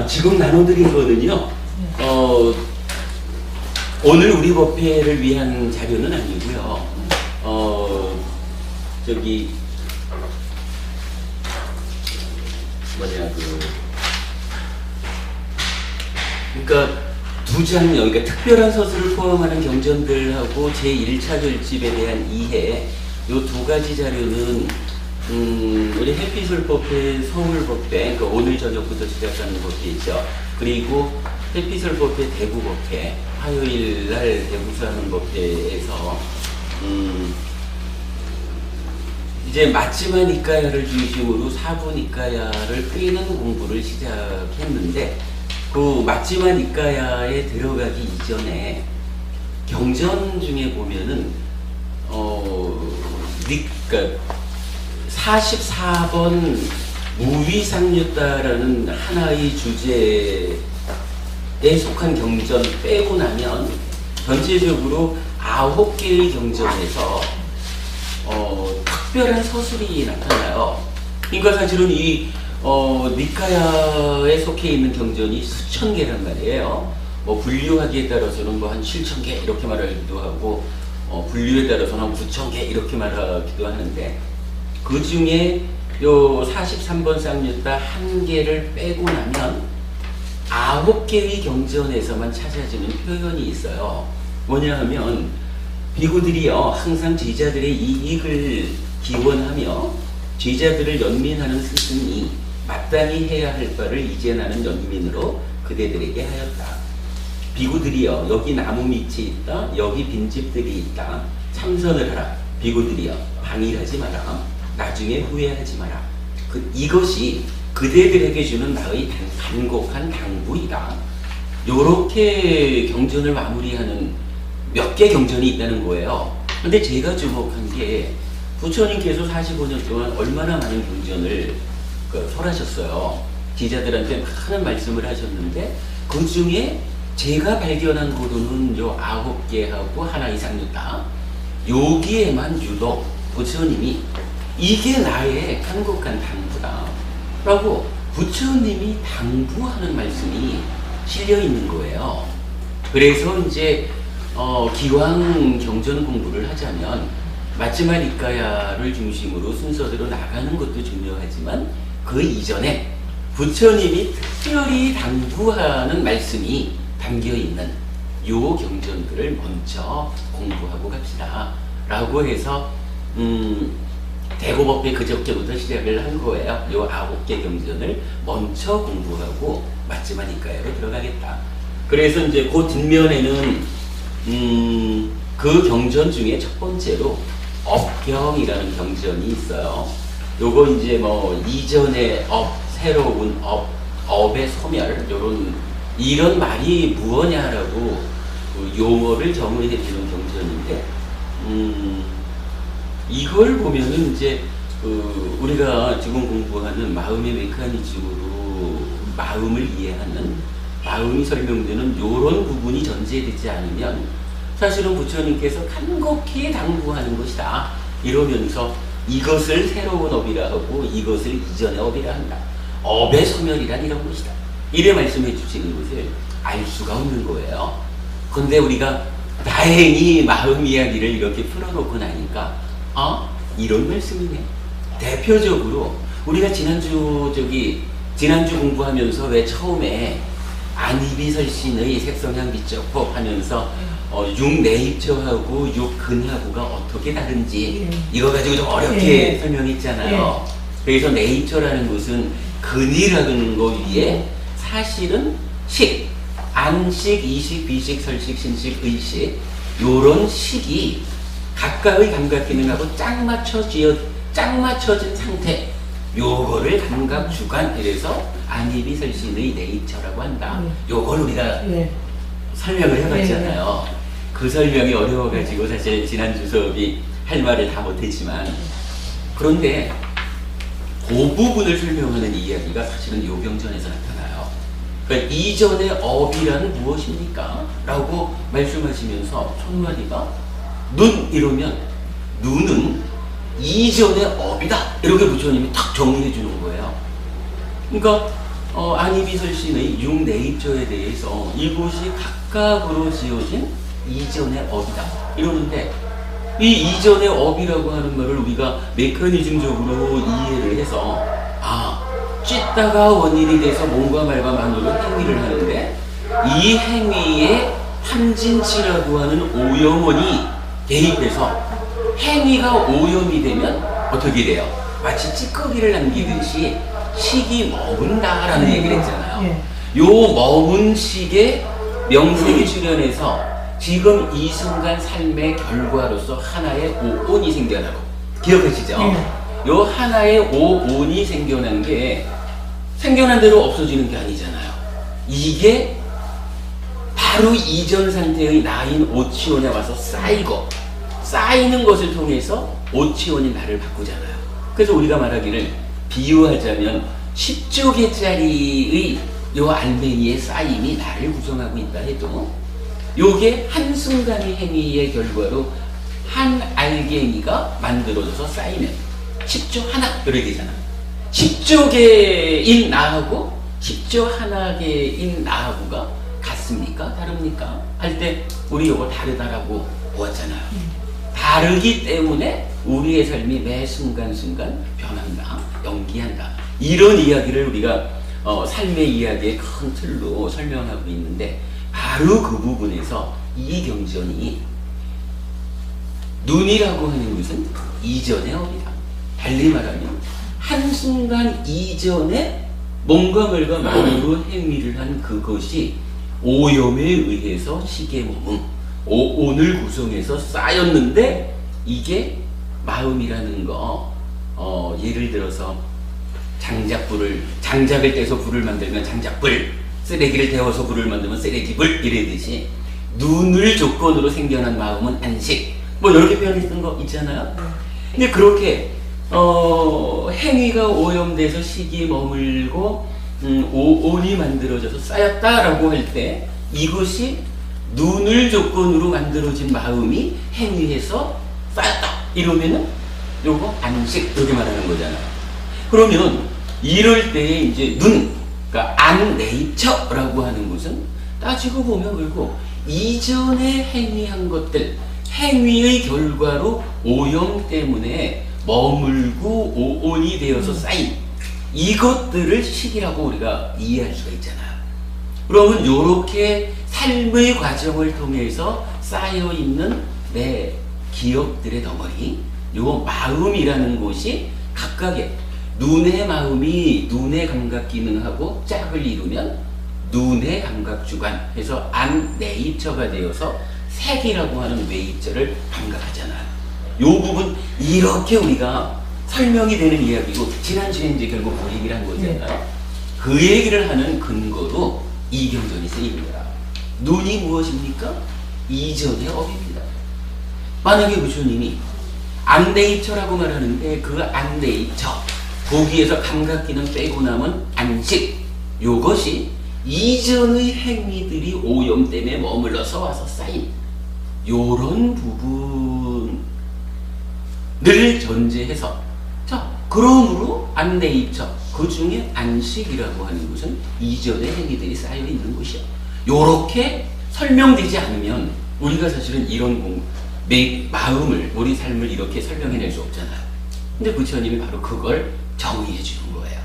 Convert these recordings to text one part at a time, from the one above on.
지금 나눠드린 거는요, 오늘 우리 법회를 위한 자료는 아니고요. 저기 그러니까 두 장면, 그러니까 특별한 서술을 포함하는 경전들하고 제1차 결집에 대한 이해, 요 두 가지 자료는 우리 해피술법회 서울법회, 그러니까 오늘 저녁부터 시작하는 법회이죠. 그리고 해피술법회 대구법회, 화요일날 대구에서 하는 법회에서 이제 맞지마 니까야를 중심으로 사부 니까야를 꿰는 공부를 시작했는데, 그 맞지마 니까야에 들어가기 이전에 경전 중에 보면은 그러니까 44번 무위상류다라는 하나의 주제에 속한 경전 빼고 나면 전체적으로 9개의 경전에서 특별한 서술이 나타나요. 그러니까 사실은 이 니카야에 속해 있는 경전이 수천 개란 말이에요. 뭐 분류하기에 따라서는 뭐 한 7천 개 이렇게 말하기도 하고, 분류에 따라서는 한 9천 개 이렇게 말하기도 하는데, 그 중에 요 43번 쌍유다 한 개를 빼고 나면 9개의 경전에서만 찾아지는 표현이 있어요. 뭐냐 하면, 비구들이요 항상 제자들의 이익을 기원하며 제자들을 연민하는 스승이 마땅히 해야 할 바를 이제 나는 연민으로 그대들에게 하였다. 비구들이여 여기 나무 밑이 있다. 여기 빈집들이 있다. 참선을 하라. 비구들이여 방일하지 마라. 나중에 후회하지 마라. 이것이 그대들에게 주는 나의 간곡한 당부이다. 요렇게 경전을 마무리하는 몇 개 경전이 있다는 거예요. 근데 제가 주목한 게, 부처님께서 45년 동안 얼마나 많은 경전을 설하셨어요. 제자들한테 많은 말씀을 하셨는데, 그 중에 제가 발견한 거로는 요 9개하고 하나 이상 있다. 여기에만 유독 부처님이 이게 나의 간곡한 당부다 라고 부처님이 당부하는 말씀이 실려 있는 거예요. 그래서 이제 기왕 경전 공부를 하자면 맞지마 니까야를 중심으로 순서대로 나가는 것도 중요하지만, 그 이전에 부처님이 특별히 당부하는 말씀이 담겨있는 요 경전들을 먼저 공부하고 갑시다 라고 해서 대구법회 그저께부터 시작을 한 거예요. 요 9개 경전을 먼저 공부하고 맞지마 니까야로 들어가겠다. 그래서 이제 그 뒷면에는 그 경전 중에 첫 번째로 업경이라는 경전이 있어요. 요거 이제 뭐 이전의 업, 새로운 업, 업의 소멸, 이런 말이 무엇냐라고 그 용어를 정의해 주는 경전인데, 이걸 보면은 이제 우리가 지금 공부하는 마음의 메커니즘으로 마음을 이해하는, 마음이 설명되는 요런 부분이 전제되지 않으면 사실은 부처님께서 간곡히 당부하는 것이다 이러면서 이것을 새로운 업이라 하고 이것을 이전의 업이라 한다. 업의 소멸이란 이런 것이다. 이래 말씀해 주시는 것을 알 수가 없는 거예요. 근데 우리가 다행히 마음 이야기를 이렇게 풀어놓고 나니까 이런 말씀이네. 대표적으로 우리가 지난주 공부하면서 왜 처음에 안이비설신의 색성향 비적법 하면서 육내입처하고 육근하고가 어떻게 다른지 이거 가지고 좀 어렵게 설명했잖아요. 그래서 내입처라는 것은 근이라는 거 위에 사실은 식, 안식, 이식, 비식, 설식, 신식, 의식 요런 식이 각각의 감각 기능하고 짝 맞춰진 상태, 요거를 감각 주관, 이래서 안이비설신의 내입처라고 한다. 요걸 우리가 설명을 해봤잖아요. 그 설명이 어려워가지고 사실 지난주 수업이 할 말을 다 못했지만, 그런데 그 부분을 설명하는 이야기가 사실은 요 경전에서 나타나요. 그러니까 이전의 업이란 무엇입니까? 라고 말씀하시면서 첫 마디가 눈 이러면 눈은 이전의 업이다 이렇게 부처님이 탁 정리해 주는 거예요. 그러니까 안이비설신의 6내입조에 대해서 이곳이 각각으로 지어진 이전의 업이다 이러는데, 이 이전의 업이라고 하는 말을 우리가 메커니즘적으로 이해를 해서 찢다가 원인이 돼서 몸과 말과 마음으로 행위를 하는데, 이 행위에 함진치라고 하는 오염원이 개입해서 행위가 오염이 되면 어떻게 돼요? 마치 찌꺼기를 남기듯이 식이 머문다라는 얘기를 했잖아요. 요 머문 식의 명색이 출현해서 지금 이 순간 삶의 결과로서 하나의 오온이 생겨나고, 기억하시죠? 요 하나의 오온이 생겨난 게 생겨난 대로 없어지는 게 아니잖아요. 이게 바로 이전 상태의 나인 오치원에 와서 쌓이고, 쌓이는 것을 통해서 오치원이 나를 바꾸잖아요. 그래서 우리가 말하기를 비유하자면 10조 개짜리의 요 알맹이의 쌓임이 나를 구성하고 있다 해도, 요게 한순간의 행위의 결과로 한 알갱이가 만들어져서 쌓이면 10조 하나 이렇게 되잖아. 10조 개인 나하고 10조 하나 개인 나하고가 같습니까? 다릅니까? 할 때 우리 요거 다르다라고 보았잖아요. 다르기 때문에 우리의 삶이 매 순간순간 변한다, 연기한다, 이런 이야기를 우리가 삶의 이야기의 큰 틀로 설명하고 있는데, 바로 그 부분에서 이 경전이 눈이라고 하는 것은 이전의 업이다. 달리 말하면 한순간 이전에 몸과 말과 마음으로 행위를 한 그것이 오염에 의해서 식에 머문 오온을 구성해서 쌓였는데, 이게 마음이라는 거, 예를 들어서 장작을 떼서 불을 만들면 장작불, 쓰레기를 데워서 불을 만들면 쓰레기불, 이래듯이 눈을 조건으로 생겨난 마음은 안식, 뭐 이렇게 표현했던 거 있잖아요. 근데 그렇게 행위가 오염돼서 식이 머물고 오온이 만들어져서 쌓였다라고 할 때, 이것이 눈을 조건으로 만들어진 마음이 행위해서 쌓였다 이러면은 요거 안식 이렇게 말하는 거잖아요. 그러면 이럴 때에 이제 눈, 그러니까 안네이처라고 하는 것은 따지고 보면 결국 이전에 행위한 것들, 행위의 결과로 오염 때문에 머물고 오온이 되어서 쌓인 이것들을 식이라고 우리가 이해할 수가 있잖아요. 그러면 요렇게 삶의 과정을 통해서 쌓여있는 내 기억들의 덩어리, 요 마음이라는 곳이 각각의 눈의 마음이 눈의 감각 기능하고 짝을 이루면 눈의 감각 주관 해서 안내입처가 되어서 색이라고 하는 뇌입처를 감각하잖아요. 요 부분 이렇게 우리가 설명이 되는 이야기고, 지난주에 이제 결국 그 얘기를 한 거잖아요. 그 얘기를 하는 근거로 이 경전이 쓰입니다. 눈이 무엇입니까? 이전의 업입니다. 만약에 부처님이 안내입처라고 말하는데, 그 안내입처, 거기에서 감각기능 빼고 남은 안식, 요것이 이전의 행위들이 오염 때문에 머물러서 와서 쌓인 요런 부분을 전제해서, 자, 그러므로 안내입처, 그 중에 안식이라고 하는 것은 이전의 행위들이 쌓여 있는 것이야. 요렇게 설명되지 않으면 우리가 사실은 이런 내 마음을, 우리 삶을 이렇게 설명해낼 수 없잖아요. 근데 부처님이 바로 그걸 정의해 주는 거예요.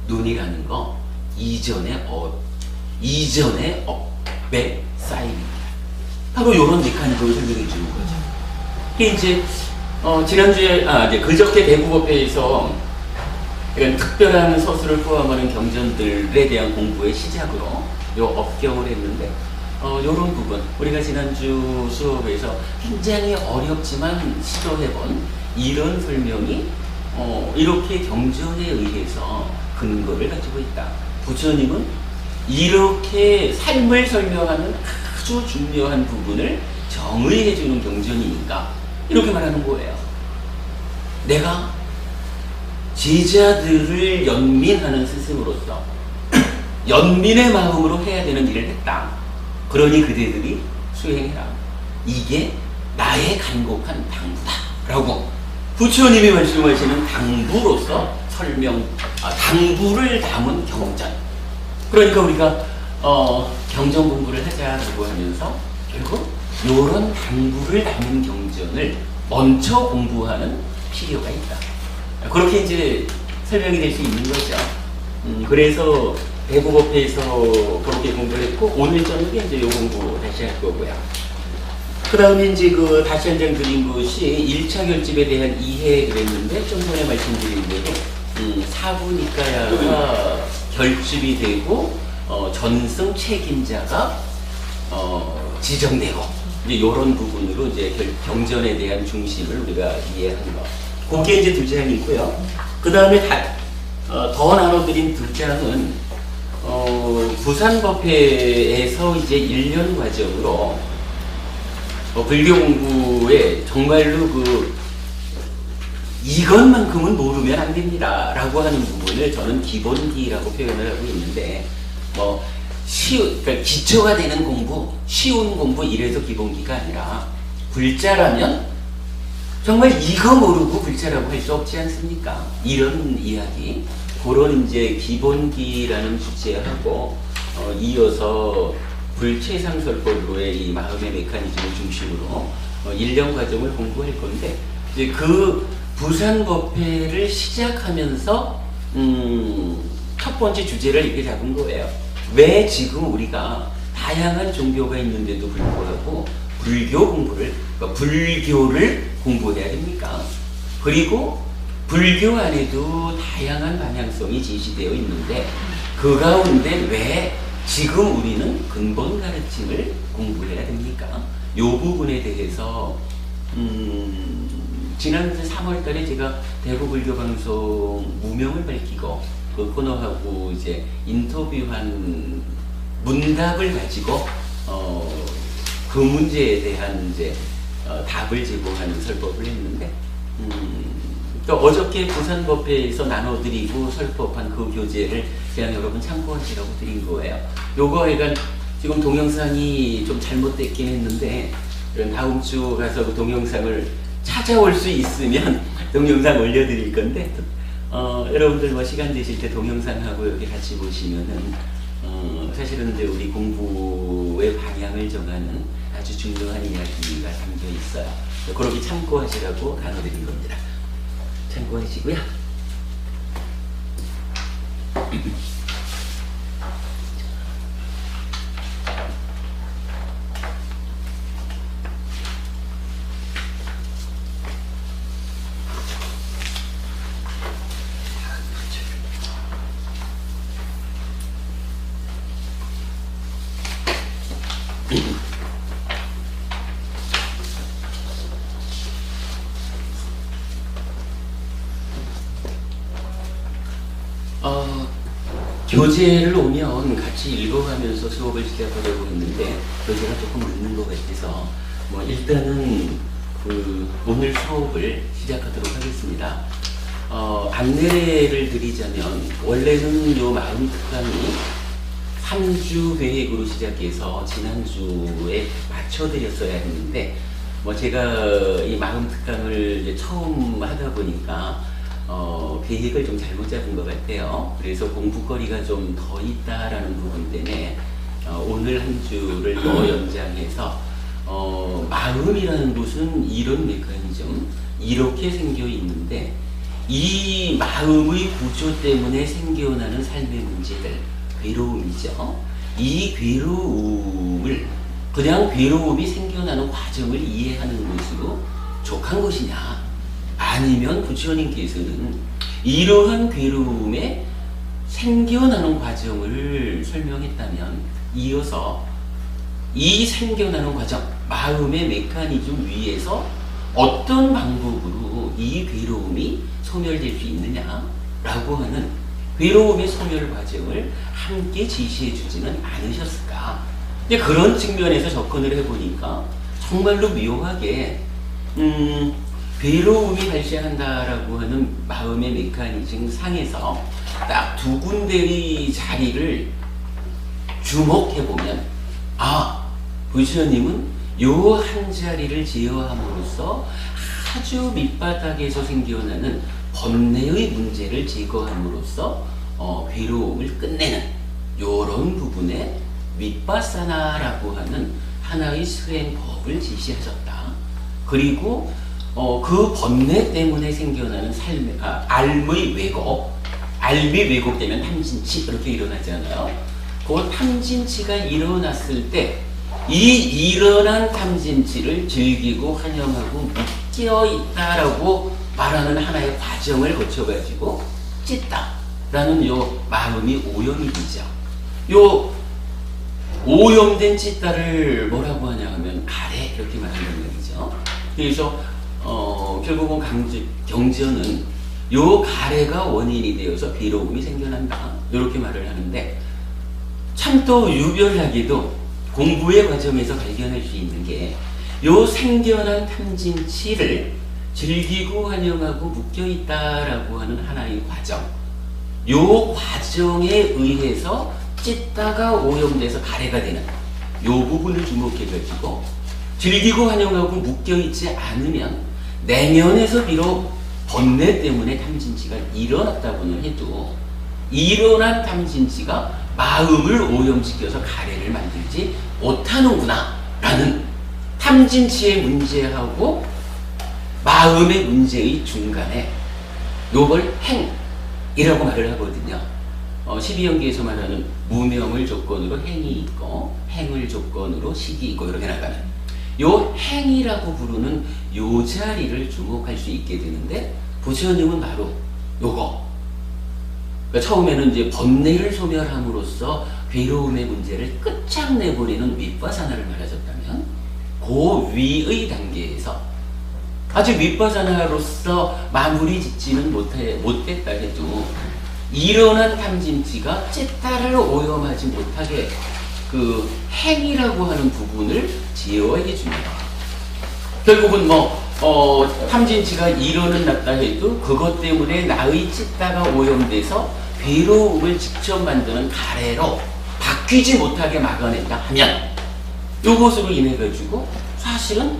눈이라는 거 이전의 업의 쌓임입니다. 바로 이런 메커니즘을 설명해 주는 거죠. 이게 이제 지난주에 이제 그저께 대부법회에서 이런 특별한 서술을 포함하는 경전들에 대한 공부의 시작으로 요 업경을 했는데, 요런 부분 우리가 지난주 수업에서 굉장히 어렵지만 시도해본 이런 설명이 이렇게 경전에 의해서 근거를 가지고 있다. 부처님은 이렇게 삶을 설명하는 아주 중요한 부분을 정의해주는 경전이니까 이렇게 말하는 거예요. 내가 제자들을 연민하는 스승으로서 연민의 마음으로 해야 되는 일을 했다. 그러니 그대들이 수행해라. 이게 나의 간곡한 당부다 라고 부처님이 말씀하시는 당부로서 당부를 담은 경전, 그러니까 우리가 경전 공부를 하자라고 하면서 결국 이런 당부를 담은 경전을 먼저 공부하는 필요가 있다. 그렇게 이제 설명이 될 수 있는 거죠. 그래서 대부법회에서 그렇게 공부를 했고, 오늘 저녁에 이제 요 공부 다시 할 거고요. 그 다음에 이제 그 다시 한 장 드린 것이 1차 결집에 대한 이해 그랬는데, 좀 전에 말씀드린 대로 사부니까야가 결집이 되고 전승 책임자가 지정되고, 이제 이런 부분으로 이제 경전에 대한 중심을 우리가 이해하는 거. 그게 이제 두 장이고요. 그 다음에 더 나눠드린 두 장은 부산법회에서 이제 1년 과정으로 불교 공부에 정말로 이것만큼은 모르면 안 됩니다 라고 하는 부분을 저는 기본기라고 표현을 하고 있는데, 그러니까 기초가 되는 공부, 쉬운 공부 이래서 기본기가 아니라, 불자라면 정말 이거 모르고 불자라고 할 수 없지 않습니까? 이런 이야기, 그런 이제 기본기라는 주제하고 이어서 불최상설법으로의 이 마음의 메커니즘을 중심으로 1년 과정을 공부할 건데, 이제 그 부산법회를 시작하면서 첫 번째 주제를 이렇게 잡은 거예요. 왜 지금 우리가 다양한 종교가 있는데도 불구하고 불교를 공부해야 됩니까? 그리고 불교 안에도 다양한 방향성이 제시되어 있는데, 그 가운데 왜 지금 우리는 근본 가르침을 공부해야 됩니까? 이 부분에 대해서 지난 3월 달에 제가 대구불교방송 무명을 밝히고 그 코너하고 이제 인터뷰한 문답을 가지고 그 문제에 대한 이제 답을 제공하는 설법을 했는데, 또 어저께 부산법회에서 나눠드리고 설법한 그 교재를 그냥 여러분 참고하시라고 드린 거예요. 요거 약간 지금 동영상이 좀 잘못됐긴 했는데, 다음 주 가서 그 동영상을 찾아올 수 있으면 동영상 올려드릴 건데, 여러분들 뭐 시간 되실 때 동영상하고 여기 같이 보시면은 사실은 이제 우리 공부의 방향을 정하는 아주 중요한 이야기가 담겨 있어요. 그렇게 참고하시라고 나눠드린 겁니다. 참고하시고요. 교재를 오면 같이 읽어가면서 수업을 시작하려고 했는데 교재가 조금 늦는 것 같아서 일단은 오늘 수업을 시작하도록 하겠습니다. 안내를 드리자면, 원래는 요 마음 특강이 3주 계획으로 시작해서 지난주에 맞춰드렸어야 했는데, 제가 이 마음 특강을 이제 처음 하다 보니까 계획을 좀 잘못 잡은 것 같아요. 그래서 공부거리가 좀 더 있다라는 부분 때문에 오늘 한 주를 더 연장해서 마음이라는 것은 이런 메커니즘, 이렇게 생겨 있는데, 이 마음의 구조 때문에 생겨나는 삶의 문제들, 괴로움이죠. 이 괴로움을 그냥 괴로움이 생겨나는 과정을 이해하는 것으로 족한 것이냐, 아니면 부처님께서는 이러한 괴로움에 생겨나는 과정을 설명했다면, 이어서 이 생겨나는 과정, 마음의 메커니즘 위에서 어떤 방법으로 이 괴로움이 소멸될 수 있느냐라고 하는 괴로움의 소멸 과정을 함께 지시해 주지는 않으셨을까. 그런 측면에서 접근을 해보니까 정말로 묘하게 괴로움이 발생한다라고 하는 마음의 메커니즘 상에서 딱 두 군데의 자리를 주목해보면, 부처님은 요 한 자리를 제어함으로써 아주 밑바닥에서 생겨나는 번뇌의 문제를 제거함으로써 괴로움을 끝내는 요런 부분에 윗바사나라고 하는 하나의 수행법을 지시하셨다. 그리고 그 번뇌 때문에 생겨나는 알의 왜곡, 알이 왜곡되면 탐진치 이렇게 일어나잖아요. 그 탐진치가 일어났을 때 이 일어난 탐진치를 즐기고 환영하고 묶여있다라고 말하는 하나의 과정을 거쳐가지고 찢다라는 요 마음이 오염이 되죠. 요 오염된 찢다를 뭐라고 하냐 하면 가래 이렇게 말한다는 얘기죠. 그래서 결국은 경전은 요 가래가 원인이 되어서 괴로움이 생겨난다 이렇게 말을 하는데, 참 또 유별나게도 공부의 과정에서 발견할 수 있는 게 요 생겨난 탐진치를 즐기고 환영하고 묶여있다라고 하는 하나의 과정, 요 과정에 의해서 찢다가 오염돼서 가래가 되는 요 부분을 주목해가지고 즐기고 환영하고 묶여있지 않으면 내면에서 비록 번뇌 때문에 탐진치가 일어났다고는 해도 일어난 탐진치가 마음을 오염시켜서 가래를 만들지 못하는구나 라는 탐진치의 문제하고 마음의 문제의 중간에 요걸 행이라고 말을 하거든요. 12연기에서 말하는 무명을 조건으로 행이 있고 행을 조건으로 식이 있고 이렇게 나가는 요 행이라고 부르는 요 자리를 주목할 수 있게 되는데, 부처님은 바로 요거, 그러니까 처음에는 이제 번뇌를 소멸함으로써 괴로움의 문제를 끝장내버리는 윗바사나를 말하셨다면, 그 위의 단계에서 아직 윗바사나로서 마무리 짓지는 못했다 해도 일어난 탐진치가 찢다를 오염하지 못하게 그 행이라고 하는 부분을 제어해 줍니다. 결국은 탐진치가 일어났다 해도 그것 때문에 나의 찢다가 오염돼서 괴로움을 직접 만드는 가래로 바뀌지 못하게 막아낸다 하면 이것으로 인해 가지고 사실은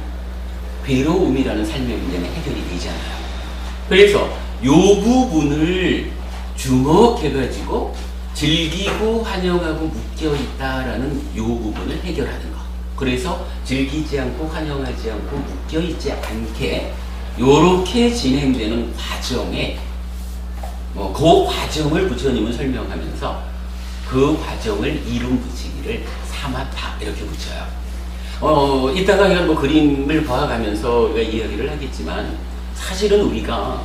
괴로움이라는 삶의 문제는 해결이 되잖아요. 그래서 이 부분을 주목해 가지고 즐기고 환영하고 묶여있다라는 이 부분을 해결하는 것. 그래서 즐기지 않고 환영하지 않고 묶여있지 않게 요렇게 진행되는 과정에 그 과정을 부처님은 설명하면서 그 과정을 이름 붙이기를 사마타 이렇게 붙여요. 이따가 이건 그림을 봐가면서 우리가 이야기를 하겠지만, 사실은 우리가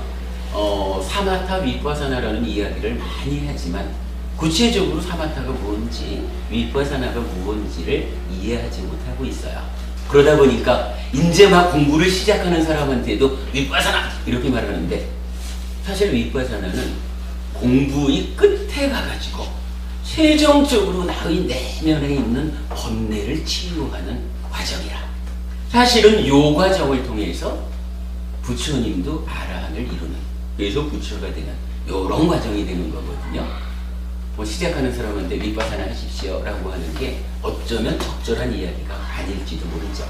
사마타 윗바사나라는 이야기를 많이 하지만 구체적으로 사마타가 뭔지 윗바사나가 무엇인지를 이해하지 못하고 있어요. 그러다 보니까 이제 막 공부를 시작하는 사람한테도 윗바사나 이렇게 말하는데, 사실 윗바사나는 공부의 끝에 가가지고 최종적으로 나의 내면에 있는 번뇌를 치유하는 과정이라. 사실은 요 과정을 통해서 부처님도 아라한을 이루는, 그래서 부처가 되는 요런 과정이 되는 거거든요. 시작하는 사람한테 윗바사나 하십시오 라고 하는 게 어쩌면 적절한 이야기가 아닐지도 모르죠.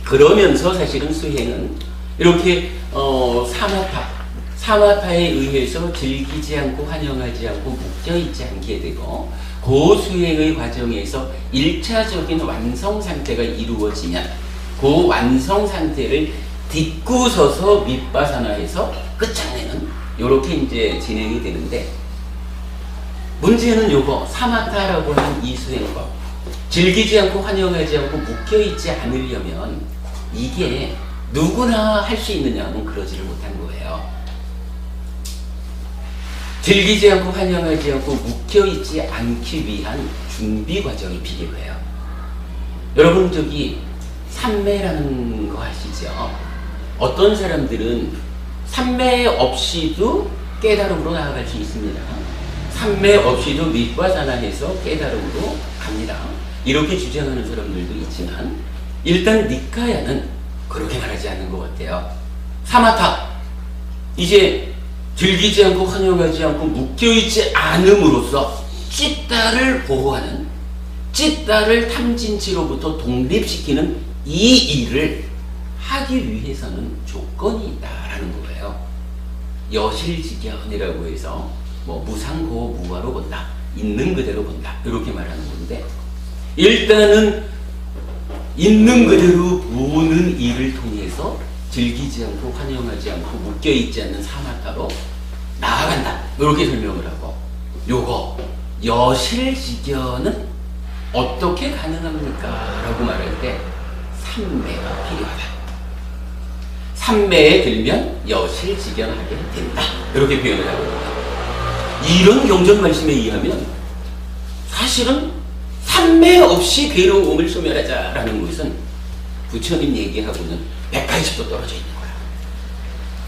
그러면서 사실은 수행은 이렇게 사마타에 의해서 즐기지 않고 환영하지 않고 묶여있지 않게 되고, 그 수행의 과정에서 1차적인 완성 상태가 이루어지면 그 완성 상태를 딛고 서서 윗바사나에서 끝장내는 요렇게 이제 진행이 되는데, 문제는 요거 사마타라고 하는 이 수행법, 즐기지 않고 환영하지 않고 묶여있지 않으려면 이게 누구나 할 수 있느냐면 그러지를 못한 거예요. 즐기지 않고 환영하지 않고 묶여있지 않기 위한 준비 과정이 필요해요. 여러분 삼매라는 거 아시죠? 어떤 사람들은 삼매 없이도 깨달음으로 나아갈 수 있습니다. 삼매 없이도 윗바사나해서 깨달음으로 갑니다. 이렇게 주장하는 사람들도 있지만, 일단 니카야는 그렇게 말하지 않는 것 같아요. 사마타, 이제 즐기지 않고 환영하지 않고 묶여있지 않음으로써 찢다를 보호하는, 찢다를 탐진치로부터 독립시키는 이 일을 하기 위해서는 조건이 있다라는 거예요. 여실직견이라고 해서 무상고무화로 본다 있는 그대로 본다. 이렇게 말하는 건데, 일단은 있는 그대로 보는 일을 통해서 즐기지 않고 환영하지 않고 묶여있지 않는 사마타로 나아간다. 이렇게 설명을 하고, 요거 여실직견은 어떻게 가능합니까? 라고 말할 때 삼매가 필요하다. 삼매에 들면 여실직견하게 된다. 이렇게 표현을 하고 있다. 이런 경전 말씀에 의하면 사실은 삼매 없이 괴로움을 소멸하자라는 것은 부처님 얘기하고는 180도 떨어져 있는 거야.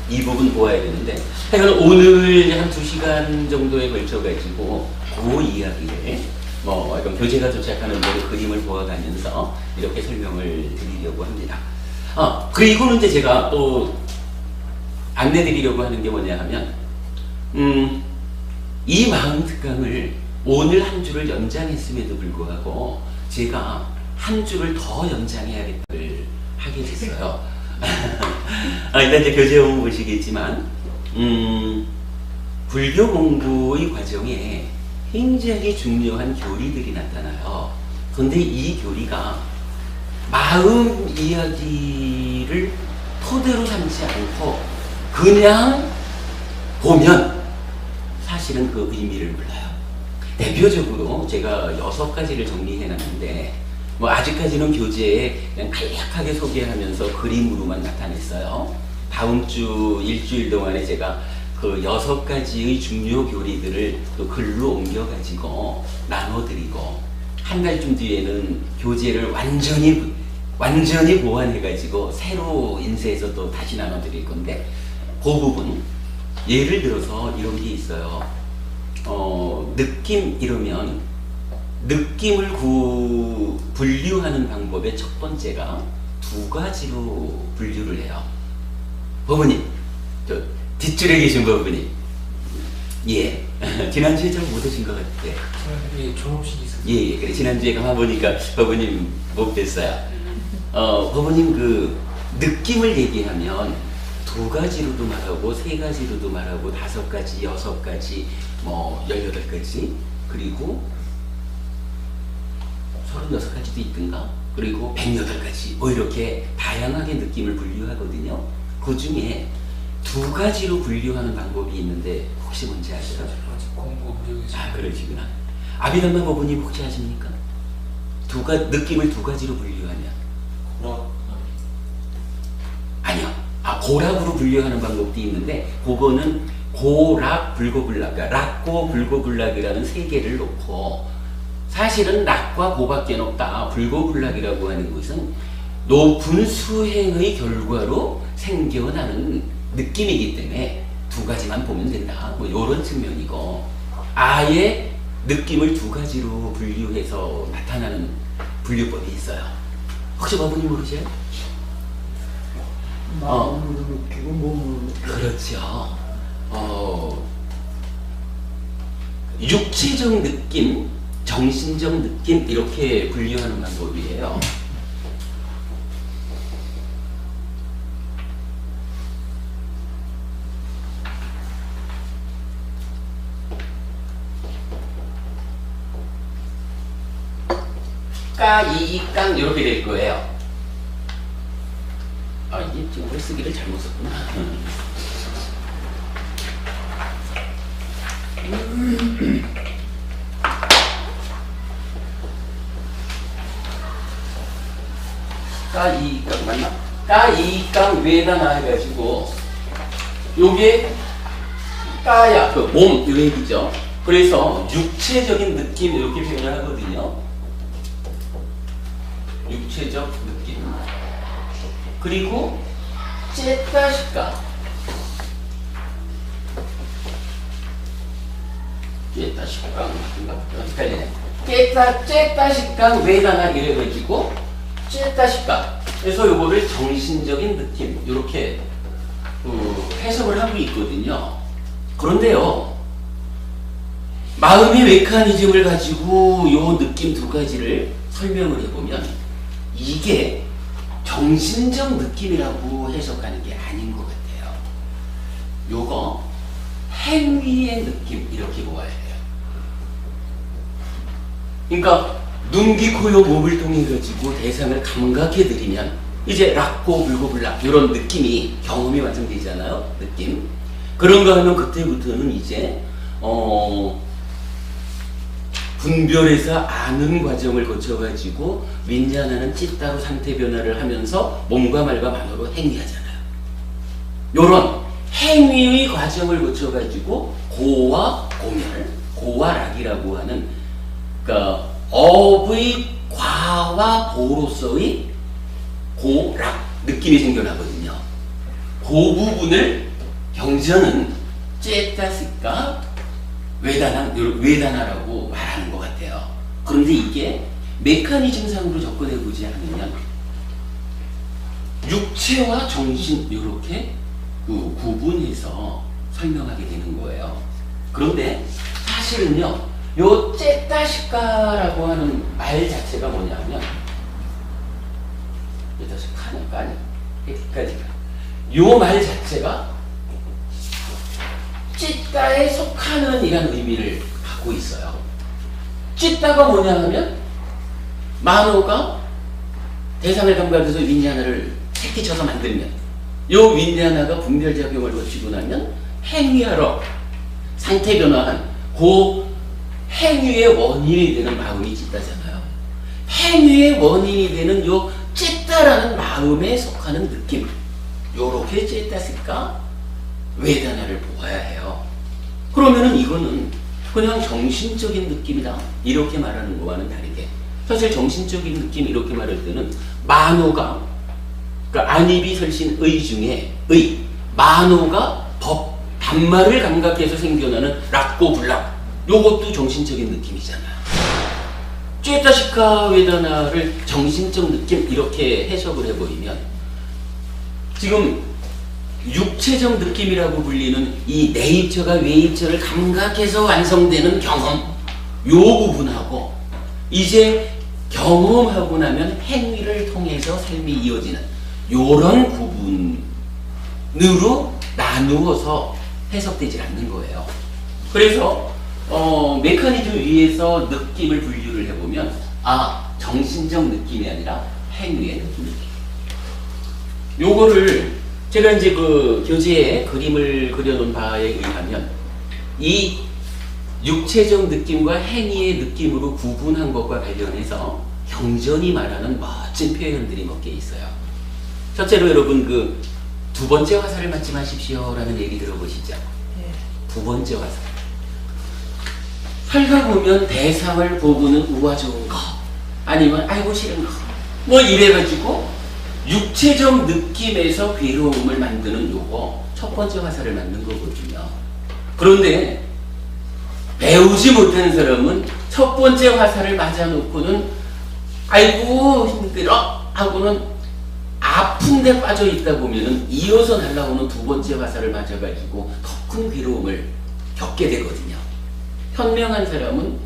이 부분 보아야 되는데, 하여간 오늘 한 2시간 정도에 걸쳐가지고 그 이야기를 이건 교재가 도착하는 대로 그림을 보아가면서 이렇게 설명을 드리려고 합니다. 그리고는 이제 제가 또 안내드리려고 하는 게 뭐냐 하면, 이 마음 특강을 오늘 한 주를 연장했음에도 불구하고 제가 한 주를 더 연장해야겠다를 하게 됐어요. 일단 이제 교재 보면 보시겠지만, 불교 공부의 과정에 굉장히 중요한 교리들이 나타나요. 그런데 이 교리가 마음 이야기를 토대로 삼지 않고 그냥 보면 사실은 그 의미를 몰라요. 대표적으로 제가 6가지를 정리해놨는데, 아직까지는 교재에 그냥 간략하게 소개하면서 그림으로만 나타냈어요. 다음 주 일주일 동안에 제가 그 6가지의 중요 교리들을 또 글로 옮겨가지고 나눠드리고, 한 달쯤 뒤에는 교재를 완전히 보완해가지고 새로 인쇄해서 또 다시 나눠드릴 건데, 그 부분, 예를 들어서 이런 게 있어요. 느낌 이러면 느낌을 분류하는 방법의 첫 번째가 2가지로 분류를 해요. 법부님, 저 뒷줄에 계신 법부님, 예, 지난주에 잘 못 오신 것 같아. 예, 졸업식이 있었어요. 예, 그래. 지난주에 가보니까 법부님 못 뵀어요. 법부님 그 느낌을 얘기하면 2가지로도 말하고 3가지로도 말하고 5가지, 6가지, 18가지, 그리고 36가지도 있던가? 그리고 108가지, 이렇게 다양하게 느낌을 분류하거든요. 그 중에 2가지로 분류하는 방법이 있는데 혹시 뭔지 아세요? 아직 공부 무력이죠. 그러시구나. 아비담마 법부님 혹시 아십니까? 느낌을 2가지로 분류하면? 아니요. 고락으로 분류하는 방법도 있는데, 그거는 고락, 불고불락, 락고 불고불락이라는 3개를 놓고, 사실은 락과 고밖에 없다. 불고불락이라고 하는 것은 높은 수행의 결과로 생겨나는 느낌이기 때문에 2가지만 보면 된다. 이런 측면이고, 아예 느낌을 2가지로 분류해서 나타나는 분류법이 있어요. 혹시 법부님 모르세요? 마음으로 느끼고 몸으로 느끼고. 그렇죠. 육체적 느낌, 정신적 느낌, 이렇게 분류하는 방법이에요. 까이깡 이렇게 될 거예요. 이게 지금 글쓰기를 잘못 썼구나. 까이깡 맞나? 까이깡 외다나 해가지고 요게 까야 그 몸 요 얘기죠. 그래서 육체적인 느낌 이렇게 표현을 하거든요. 육체적 느낌. 그리고 째따시까, 째따시까 외다나 이래가지고 째따시까. 그래서 요거를 정신적인 느낌 이렇게 해석을 하고 있거든요. 그런데요, 마음의 메커니즘을 가지고 요 느낌 2가지를 설명을 해보면 이게 정신적 느낌이라고 해석하는 게 아닌 것 같아요. 요거 행위의 느낌 이렇게 보아야 돼요. 그러니까 눈, 귀, 코, 요, 목을 통해 가지고 대상을 감각해 드리면 이제 락고 불고 불락 이런 느낌이 경험이 완성되잖아요. 느낌. 그런 거 하면 그때부터는 이제 분별해서 아는 과정을 거쳐가지고 윈자나는 찌따로 상태 변화를 하면서 몸과 말과 만으로 행위하잖아요. 요런 행위의 과정을 거쳐가지고 고와 고멸, 고와 락이라고 하는 그러니까 업의 과와 보로서의 고락 느낌이 생겨나거든요. 그 부분을 경전은 째따스까 외다나라고 말하는 것 같아요. 그런데 이게 메커니즘상으로 접근해 보지 않으면 육체와 정신 이렇게 구분해서 설명하게 되는 거예요. 그런데 사실은요, 요 째따시까라고 하는 말 자체가 뭐냐면 째따시까니까 아니 여기까지가 요 말 자체가 찌따에 속하는 이란 의미를 갖고 있어요. 찌따가 뭐냐 하면 만호가 대상을 감각해서 윈냐나를 새끼쳐서 만들면 요 윈냐나가 분별작용을 거치고 나면 행위하러 상태 변화한 그 행위의 원인이 되는 마음이 찌따잖아요. 행위의 원인이 되는 요 찌따라는 마음에 속하는 느낌, 요렇게 찌따스까 외다나를 보아야 해요. 그러면은 이거는 그냥 정신적인 느낌이다 이렇게 말하는 거와는 다르게, 사실 정신적인 느낌 이렇게 말할 때는 만호가 그러니까 안입이 설신 의 중에 의 만호가 법 반말을 감각해서 생겨나는 락고 불락 요것도 정신적인 느낌이잖아요. 쬐따시카 외다나를 정신적 느낌 이렇게 해석을 해버리면 지금 육체적 느낌이라고 불리는 이 네이처가 웨이처를 감각해서 완성되는 경험 요 부분하고 이제 경험하고 나면 행위를 통해서 삶이 이어지는 요런 부분으로 나누어서 해석되지 않는 거예요. 그래서 메커니즘 위에서 느낌을 분류를 해보면 정신적 느낌이 아니라 행위의 느낌. 요거를 제가 이제 그 교재에 그림을 그려놓은 바에 의하면 이 육체적 느낌과 행위의 느낌으로 구분한 것과 관련해서 경전이 말하는 멋진 표현들이 몇 개 있어요. 첫째로 여러분 그 두 번째 화살을 맞지 마십시오 라는 얘기 들어보시죠? 두 번째 화살. 살다 보면 대상을 보고는 우와 좋은 거 아니면 아이고 싫은 거 뭐 이래가지고 육체적 느낌에서 괴로움을 만드는 요거 첫 번째 화살을 맞는 거거든요. 그런데 배우지 못한 사람은 첫 번째 화살을 맞아놓고는 아이고 힘들어 하고는 아픈데 빠져 있다 보면은 이어서 날라오는 두 번째 화살을 맞아가지고 더 큰 괴로움을 겪게 되거든요. 현명한 사람은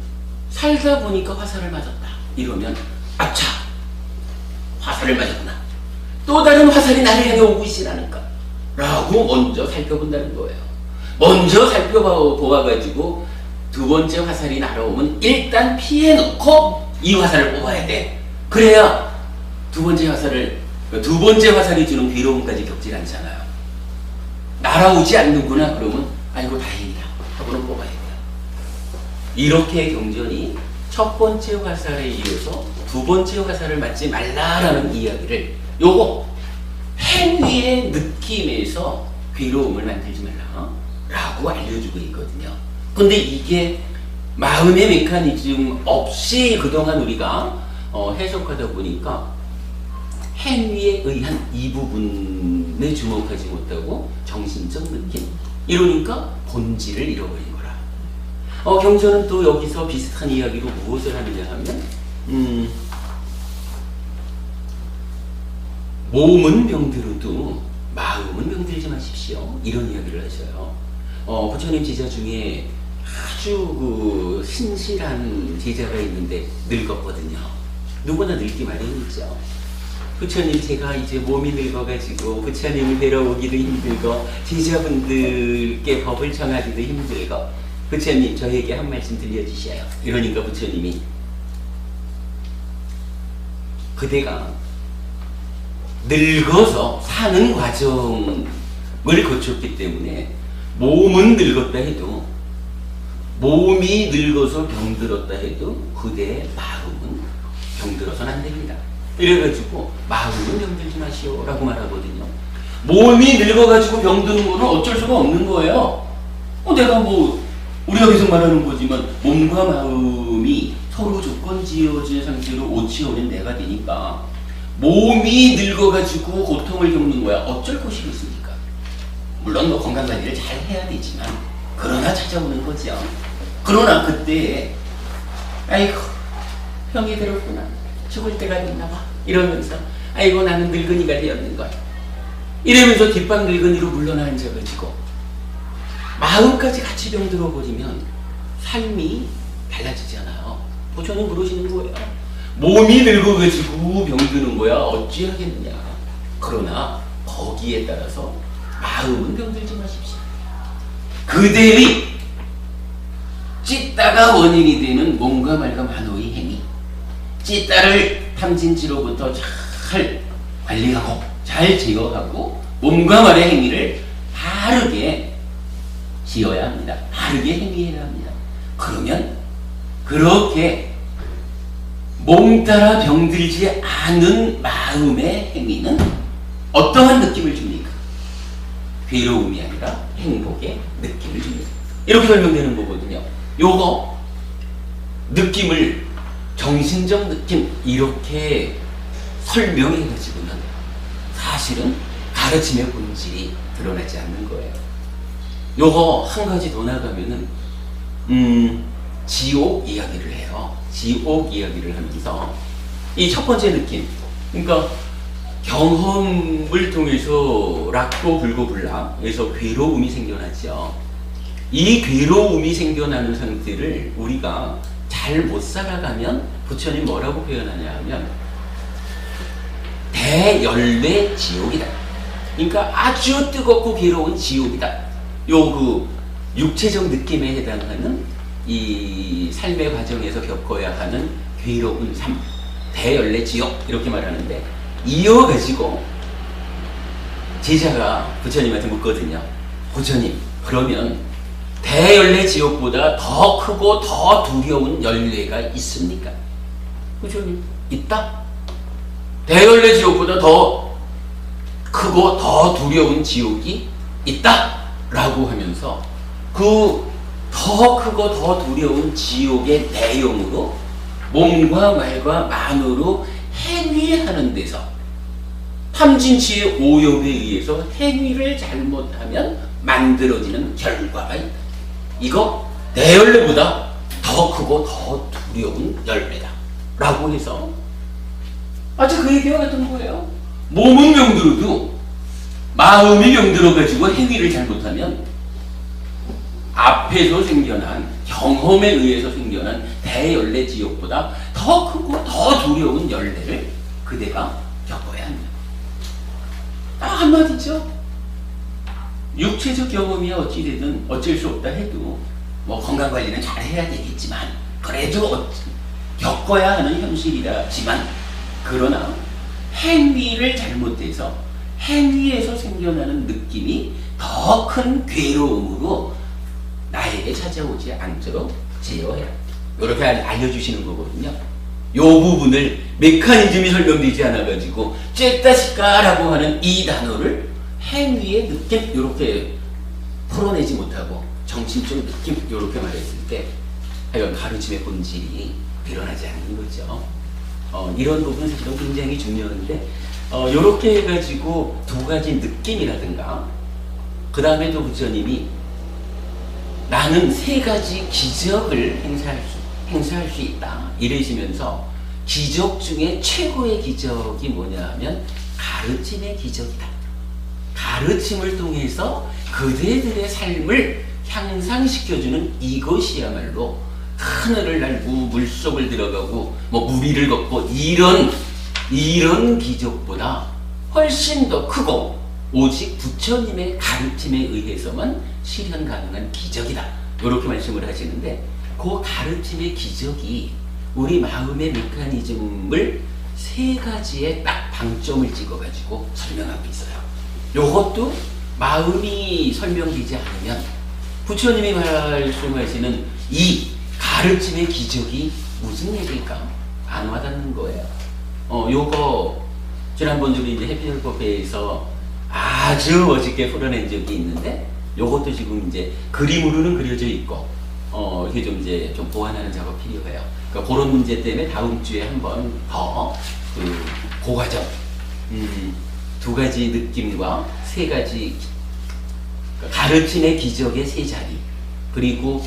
살다 보니까 화살을 맞았다 이러면 아차 화살을 맞았구나 또 다른 화살이 나를 향해 오고 있으라니까 라고 먼저 살펴본다는 거예요. 먼저 살펴보아가지고 두 번째 화살이 날아오면 일단 피해놓고 이 화살을 뽑아야 돼. 그래야 두 번째 화살이 주는 괴로움까지 겪질 않잖아요. 날아오지 않는구나 그러면 아이고 다행이다 하고는 뽑아야 돼요. 이렇게 경전이 첫 번째 화살에 이어서 두 번째 화살을 맞지 말라라는 이야기를 요거 행위의 느낌에서 괴로움을 만들지 말라 라고 알려주고 있거든요. 근데 이게 마음의 메커니즘 없이 그동안 우리가 해석하다 보니까 행위에 의한 이 부분에 주목하지 못하고 정신적 느낌 이러니까 본질을 잃어버린 거라. 경전은 또 여기서 비슷한 이야기로 무엇을 하느냐 하면 몸은 병들어도 마음은 병들지 마십시오 이런 이야기를 하셔요. 부처님 제자 중에 아주 신실한 제자가 있는데 늙었거든요. 누구나 늙기 마련이죠. 부처님 제가 이제 몸이 늙어가지고 부처님을 뵈러 오기도 힘들고 제자분들께 법을 전하기도 힘들고 부처님 저에게 한 말씀 들려주셔요. 이러니까 부처님이 그대가 늙어서 사는 과정을 거쳤기 때문에 몸은 늙었다 해도 몸이 늙어서 병들었다 해도 그대의 마음은 병들어서는 안 됩니다. 이래가지고 마음은 병들지 마시오 라고 말하거든요. 몸이 늙어가지고 병드는 거는 어쩔 수가 없는 거예요. 내가 우리가 계속 말하는 거지만 몸과 마음이 서로 조건 지어진 상태로 오치어린 내가 되니까 몸이 늙어가지고 고통을 겪는 거야. 어쩔 곳이 있습니까? 물론 건강관리를 잘 해야 되지만 그러나 찾아오는 거죠. 그러나 그때 아이고 병이 들었구나, 죽을 때가 됐나 봐 이러면서 아이고 나는 늙은이가 되었는 거야 이러면서 뒷방 늙은이로 물러나 앉아가지고 마음까지 같이 병들어 버리면 삶이 달라지잖아요. 부처님 그러시는 거예요. 몸이 늙어가지고 병드는 거야 어찌하겠느냐. 그러나 거기에 따라서 마음은 병들지 마십시오. 그대의 찢다가 원인이 되는 몸과 말과 만호의 행위, 찢다를 탐진치로부터 잘 관리하고 잘 제어하고 몸과 말의 행위를 바르게 지어야 합니다. 바르게 행위해야 합니다. 그러면 그렇게 몸 따라 병들지 않은 마음의 행위는 어떠한 느낌을 줍니까? 괴로움이 아니라 행복의 느낌을 줍니다. 이렇게 설명되는 거거든요. 요거 느낌을 정신적 느낌 이렇게 설명해가지고는 사실은 가르침의 본질이 드러나지 않는 거예요. 요거 한 가지 더 나가면은 지옥 이야기를 해요. 지옥 이야기를 하면서 이 첫 번째 느낌, 그러니까 경험을 통해서 락고 불고불락에서 괴로움이 생겨나죠. 이 괴로움이 생겨나는 상태를 우리가 잘 못 살아가면 부처님 뭐라고 표현하냐 하면 대열매 지옥이다. 그러니까 아주 뜨겁고 괴로운 지옥이다. 요 그 육체적 느낌에 해당하는 이 삶의 과정에서 겪어야 하는 괴로운 삶, 대열매 지옥 이렇게 말하는데, 이어가지고 제자가 부처님한테 묻거든요. 부처님, 그러면 대열매 지옥보다 더 크고 더 두려운 열매가 있습니까? 부처님, 있다. 대열매 지옥보다 더 크고 더 두려운 지옥이 있다 라고 하면서 그 더 크고 더 두려운 지옥의 내용으로 몸과 말과 만으로 행위하는 데서 탐진치의 오염에 의해서 행위를 잘못하면 만들어지는 결과가 있다. 이거 내 열매보다 더 크고 더 두려운 열매다 라고 해서 아주 그 얘기와 같은 거예요. 몸은 병들어도 마음이 병들어가지고 행위를 잘못하면 앞에서 생겨난 경험에 의해서 생겨난 대열매 지옥보다 더 크고 더 두려운 열매를 그대가 겪어야 합니다. 딱 한마디죠. 육체적 경험이야 어찌되든 어쩔 수 없다 해도 뭐 건강관리는 잘 해야 되겠지만 그래도 겪어야 하는 현실이라지만, 그러나 행위를 잘못해서 행위에서 생겨나는 느낌이 더 큰 괴로움으로 나에게 찾아오지 않도록 제어해야, 이렇게 알려주시는 거거든요. 이 부분을 메커니즘이 설명되지 않아가지고 쬐따시까라고 하는 이 단어를 행위의 느낌 이렇게 풀어내지 못하고 정신적 느낌 이렇게 말했을 때 하여간 가르침의 본질이 드러나지 않는 거죠. 이런 부분은 사실은 굉장히 중요한데 이렇게 해가지고 두 가지 느낌이라든가, 그 다음에 또 부처님이 나는 세 가지 기적을 행사할 수 있다 이러시면서 기적 중에 최고의 기적이 뭐냐 하면 가르침의 기적이다. 가르침을 통해서 그대들의 삶을 향상시켜주는 이것이야말로 하늘을 날고 물속을 들어가고 뭐 물 위를 걷고 이런 기적보다 훨씬 더 크고 오직 부처님의 가르침에 의해서만 실현 가능한 기적이다. 이렇게 말씀을 하시는데, 그 가르침의 기적이 우리 마음의 메커니즘을 세 가지의 딱 방점을 찍어가지고 설명하고 있어요. 요것도 마음이 설명되지 않으면 부처님이 말씀하시는 이 가르침의 기적이 무슨 얘기일까? 안 와닿는 거예요. 요거 지난번 주에 이제 해피hel퍼페이에서 아주 멋있게 풀어낸 적이 있는데 요것도 지금 이제 그림으로는 그려져 있고 이게 좀 이제 좀 보완하는 작업 필요해요. 그러니까 그런 문제 때문에 다음 주에 한번 더 그 과정 두 가지 느낌과 세 가지 가르침의 기적의 세 자리 그리고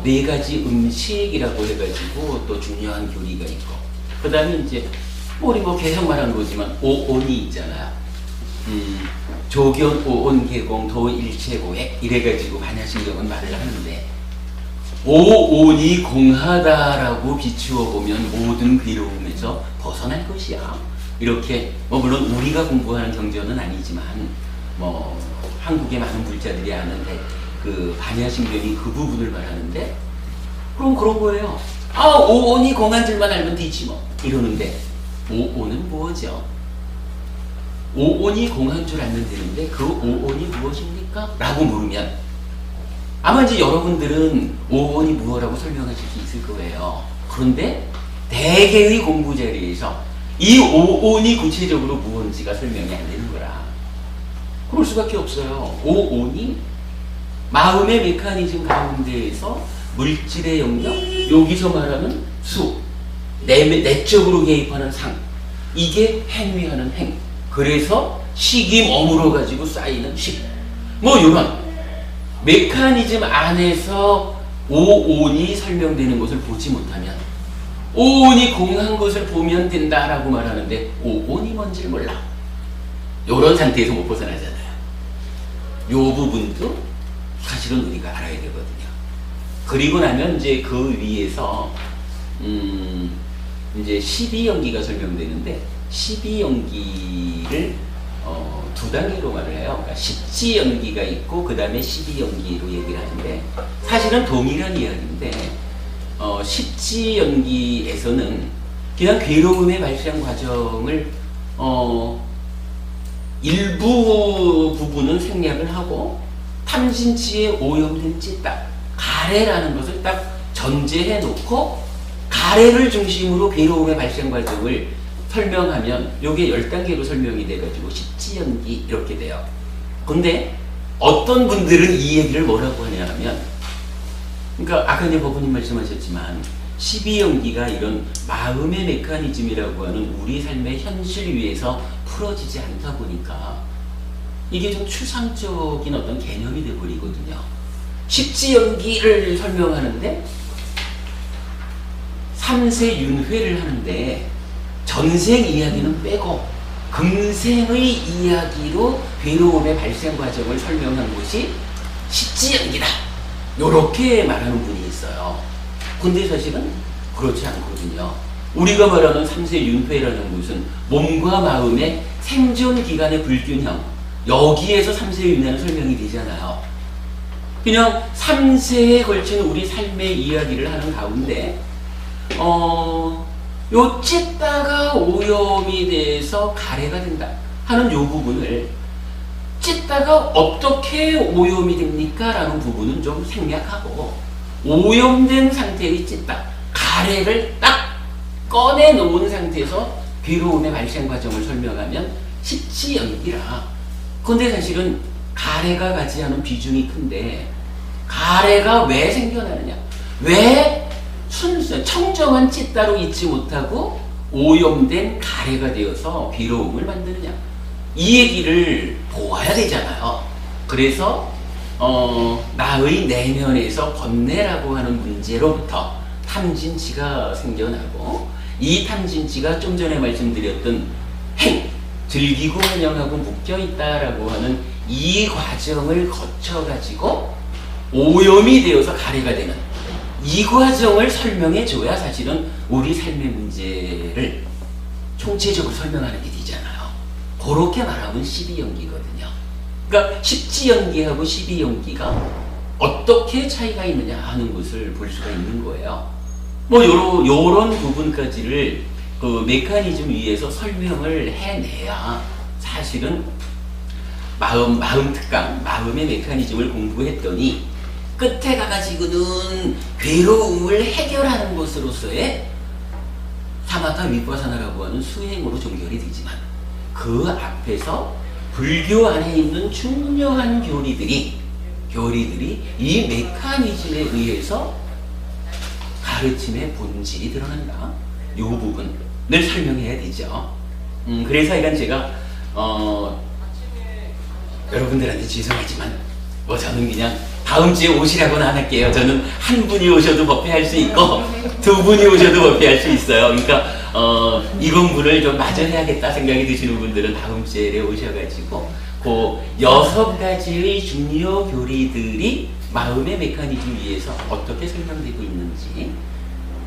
네 가지 음식이라고 해가지고 또 중요한 교리가 있고 그 다음에 이제 우리 뭐 계속 말한 거지만 오온이 있잖아요. 조견 오온 개공 도일체고액 이래가지고 반야신경은 말을 하는데 오온이 공하다라고 비추어 보면 모든 괴로움에서 벗어날 것이야. 이렇게 뭐 물론 우리가 공부하는 경전은 아니지만 뭐 한국의 많은 불자들이 아는 그 반야신경이 그 부분을 말하는데 그럼 그런 거예요. 오온이 공한 줄만 알면 되지 뭐 이러는데 오온은 뭐죠? 오온이 공한 줄 알면 되는데 그 오온이 무엇입니까? 라고 물으면 아마 이제 여러분들은 오온이 무엇이라고 설명하실 수 있을 거예요. 그런데 대개의 공부 자리에서 이 오온이 구체적으로 무엇인지가 설명이 안 되는 거라. 그럴 수밖에 없어요. 오온이 마음의 메커니즘 가운데에서 물질의 영역, 여기서 말하는 수, 내적으로 개입하는 상, 이게 행위하는 행. 그래서 식이 머물러 가지고 쌓이는 식. 뭐 이런 메커니즘 안에서 오온이 설명되는 것을 보지 못하면 오온이 공한 것을 보면 된다라고 말하는데 오온이 뭔지를 몰라. 이런 상태에서 못 벗어나잖아요. 이 부분도 사실은 우리가 알아야 되거든요. 그리고 나면 이제 그 위에서 이제 12연기가 설명되는데 12연기를 두 단계로 말을 해요. 그러니까 10지연기가 있고 그 다음에 12연기로 얘기를 하는데 사실은 동일한 이야기인데 10지연기에서는 그냥 괴로움의 발생 과정을 일부 부분은 생략을 하고 탐진치에 오염된 찌딱 가래라는 것을 딱 전제해 놓고 가래를 중심으로 괴로움의 발생 과정을 설명하면 요게 10단계로 설명이 돼가지고 10지연기 이렇게 돼요. 근데 어떤 분들은 이 얘기를 뭐라고 하냐 하면 그러니까 아까 이제 법원님 말씀하셨지만 12연기가 이런 마음의 메커니즘이라고 하는 우리 삶의 현실 위에서 풀어지지 않다 보니까 이게 좀 추상적인 어떤 개념이 돼버리거든요. 10지연기를 설명하는데 3세 윤회를 하는데 전생 이야기는 빼고 금생의 이야기로 괴로움의 발생 과정을 설명한 것이 십지연기다. 요렇게 말하는 분이 있어요. 근데 사실은 그렇지 않거든요. 우리가 말하는 3세 윤회라는 것은 몸과 마음의 생존 기간의 불균형, 여기에서 3세 윤회는 설명이 되잖아요. 그냥 3세에 걸친 우리 삶의 이야기를 하는 가운데 요 찢다가 오염이 돼서 가래가 된다 하는 요 부분을 찢다가 어떻게 오염이 됩니까? 라는 부분은 좀 생략하고 오염된 상태의 찢다, 가래를 딱 꺼내 놓은 상태에서 괴로움의 발생 과정을 설명하면 십지연기라. 근데 사실은 가래가 가지하는 비중이 큰데 가래가 왜 생겨나느냐? 왜 청정한 찢다로 있지 못하고 오염된 가래가 되어서 괴로움을 만드느냐? 이 얘기를 보아야 되잖아요. 그래서 나의 내면에서 번뇌라고 하는 문제로부터 탐진치가 생겨나고 이 탐진치가 좀 전에 말씀드렸던 행, 즐기고 환영하고 묶여있다라고 하는 이 과정을 거쳐가지고 오염이 되어서 가래가 되는 이 과정을 설명해 줘야 사실은 우리 삶의 문제를 총체적으로 설명하는 게 되잖아요. 그렇게 말하면 12연기거든요. 그러니까 10지연기하고 12연기가 어떻게 차이가 있느냐 하는 것을 볼 수가 있는 거예요. 뭐 요런 부분까지를 그 메커니즘 위에서 설명을 해내야 사실은 마음 특강, 마음의 메커니즘을 공부했더니 끝에 가가지고는 괴로움을 해결하는 것으로서의 사마타 위파사나라고 하는 수행으로 종결이 되지만 그 앞에서 불교 안에 있는 중요한 교리들이 이 메커니즘에 의해서 가르침의 본질이 드러난다. 이 부분을 설명해야 되죠. 그래서 이건 제가 여러분들한테 죄송하지만 저는 그냥 다음 주에 오시라고는 안 할게요. 저는 한 분이 오셔도 법회할 수 있고 두 분이 오셔도 법회할 수 있어요. 그러니까 이 공부를 좀 마저 해야겠다 생각이 드시는 분들은 다음 주에 오셔가지고 그 6가지의 중요 교리들이 마음의 메커니즘 위에서 어떻게 설명되고 있는지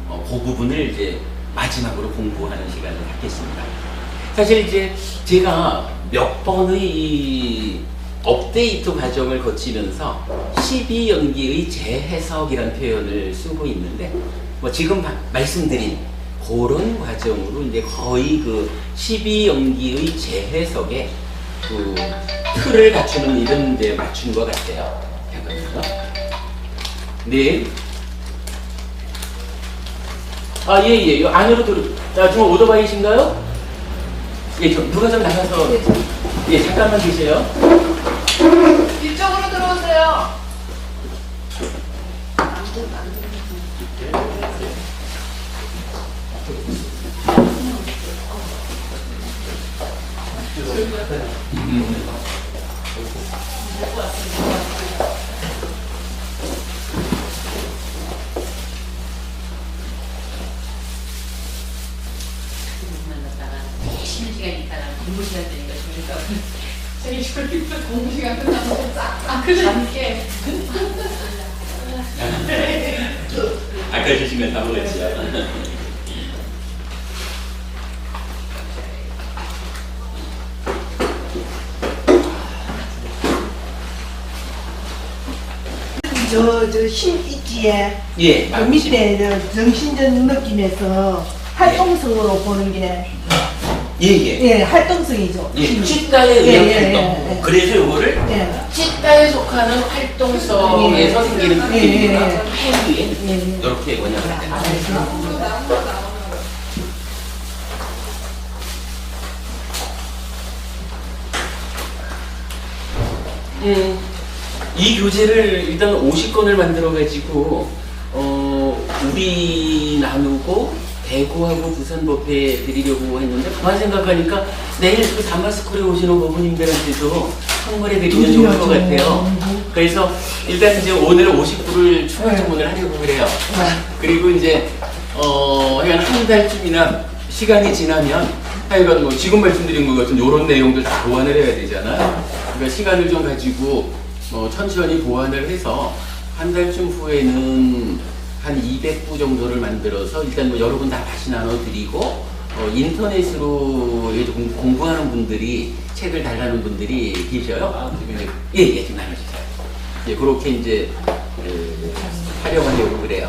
그 부분을 이제 마지막으로 공부하는 시간을 갖겠습니다. 사실 이제 제가 몇 번의 이 업데이트 과정을 거치면서 12연기의 재해석이라는 표현을 쓰고 있는데 지금 말씀드린 그런 과정으로 이제 거의 그 12연기의 재해석에 그 틀을 갖추는 일은 이제 맞춘 것 같아요. 잠깐만요. 네. 예. 안으로 지금 오토바이신가요? 예, 누가 좀 나가서. 예, 잠깐만 계세요. 이쪽으로 들어오세요. 쉬는 시간 있다가 공부 시간 되니까 저희가 저기 저기 공부 시간 끝나면 싹 그렇게 아까 주신 건 다 먹었지요. 저 힘 있지에 예, 그 밑에 저 정신적 느낌에서 활동성으로 보는 게 예. 활동성이죠. 예, 치과에 의한 활동. 예. 그래서 요거를 예. 치과에 속하는 활동성에서 생기는 느낌이나 예. 행위에 이렇게 원형을 합니다. 이 교재를 일단 50권을 만들어 가지고 우리 나누고 대구하고 부산 법회 드리려고 했는데 가만 생각하니까 내일 그 다마스쿨에 오시는 고모님들한테도 선물해 드리면 좋을 것 같아요. 그래서 일단 이제 오늘 50부를 추가 주문을 하려고 그래요. 그리고 이제 한 달쯤이나 시간이 지나면 하여간 뭐 지금 말씀드린 것 같은 이런 내용들 다 보완을 해야 되잖아요. 그러니까 시간을 좀 가지고 천천히 보완을 해서 한 달쯤 후에는 한 200부 정도를 만들어서 일단 여러분 다 다시 나눠드리고 인터넷으로 공부하는 분들이 책을 달라는 분들이 계셔요. 예, 좀 나눠주세요. 예, 그렇게 이제 활용하려고 그래요.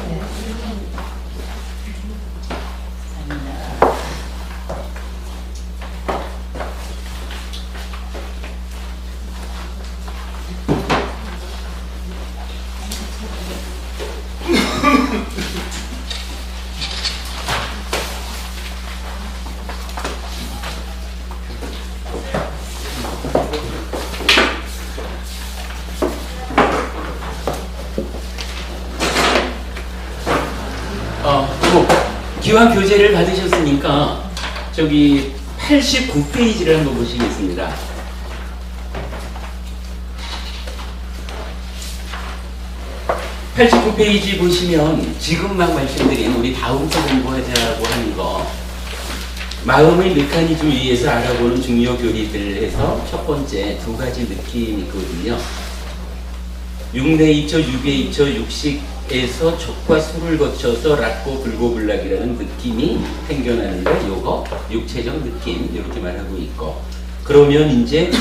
기왕 교재를 받으셨으니까 저기 89페이지를 한번 보시겠습니다. (89페이지) 보시면 지금 막 말씀드린 우리 다음주 공부하자고 하는 거 마음의 메커니즘 위에서 알아보는 중요 교리들에서 첫 번째 2가지 느낌이 있거든요. 육내입처, 유계입처, 육식에서 촉과 술을 거쳐서 락고 불고불락이라는 느낌이 생겨나는데 요거 육체적 느낌 이렇게 말하고 있고, 그러면 이제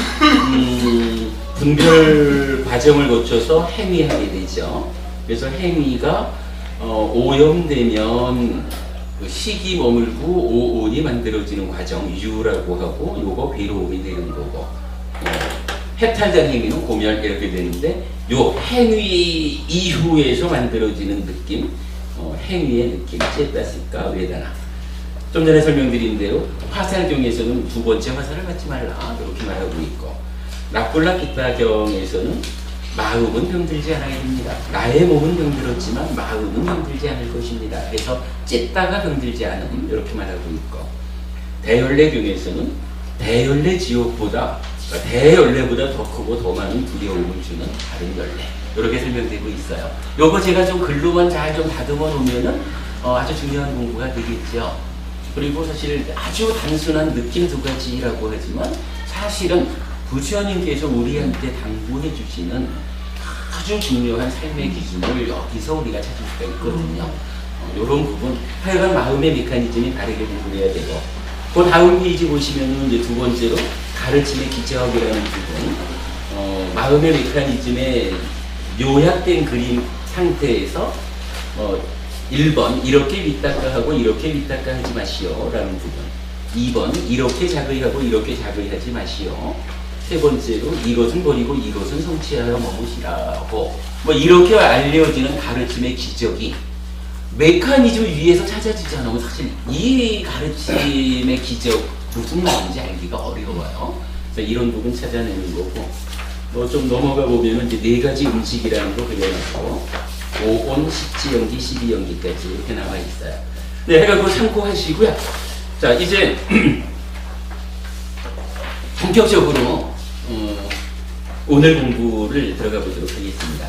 분별 과정을 거쳐서 행위하게 되죠. 그래서 행위가 오염되면 그 식이 머물고 오온이 만들어지는 과정 유라고 하고 요거 괴로움이 되는 거고 해탈된 행위는 고멸 이렇게 되는데 요 행위 이후에서 만들어지는 느낌 행위의 느낌 쨌다스까 외다나 좀 전에 설명드린 대로 화살경에서는 두 번째 화살을 받지 말라 이렇게 말하고 있고 라플라피타경에서는 마음은 병들지 않아야 됩니다. 나의 몸은 병들었지만 마음은 병들지 않을 것입니다. 그래서 찢다가 병들지 않음 이렇게 말하고 있고 대열례경에서는 대열례 지옥보다 대열례보다 더 크고 더 많은 두려움을 주는 다른 열례 이렇게 설명되고 있어요. 요거 제가 좀 글로만 잘 좀 다듬어 놓으면은 아주 중요한 공부가 되겠죠. 그리고 사실 아주 단순한 느낌 두 가지라고 하지만 사실은 부처님께서 우리한테 당부해 주시는 아주 중요한 삶의 기준을 여기서 우리가 찾을 수가 있거든요. 이런 부분 하여간 마음의 메커니즘이 다르게 공부해야 되고 그 다음 페이지 보시면은 이제 두 번째로 가르침의 기적이라는 부분 마음의 메커니즘의 요약된 그림 상태에서 1번 이렇게 윗닦아하고 이렇게 윗닦아 하지 마시오 라는 부분 2번 이렇게 자거이하고 이렇게 자거이하지 마시오 세 번째로 이것은 버리고 이것은 성취하여 머무시라고 뭐 이렇게 알려지는 가르침의 기적이 메커니즘 위에서 찾아지지 않으면 사실 이 가르침의 기적 무슨 말인지 알기가 어려워요. 그래서 이런 부분 찾아내는 거고 뭐 좀 넘어가 보면은 이제 네 가지 음식이라는 거 그려놨고 5온, 10지연기, 12연기까지 이렇게 나와 있어요. 네, 그거 참고하시고요. 자, 이제 본격적으로 오늘 공부를 들어가 보도록 하겠습니다.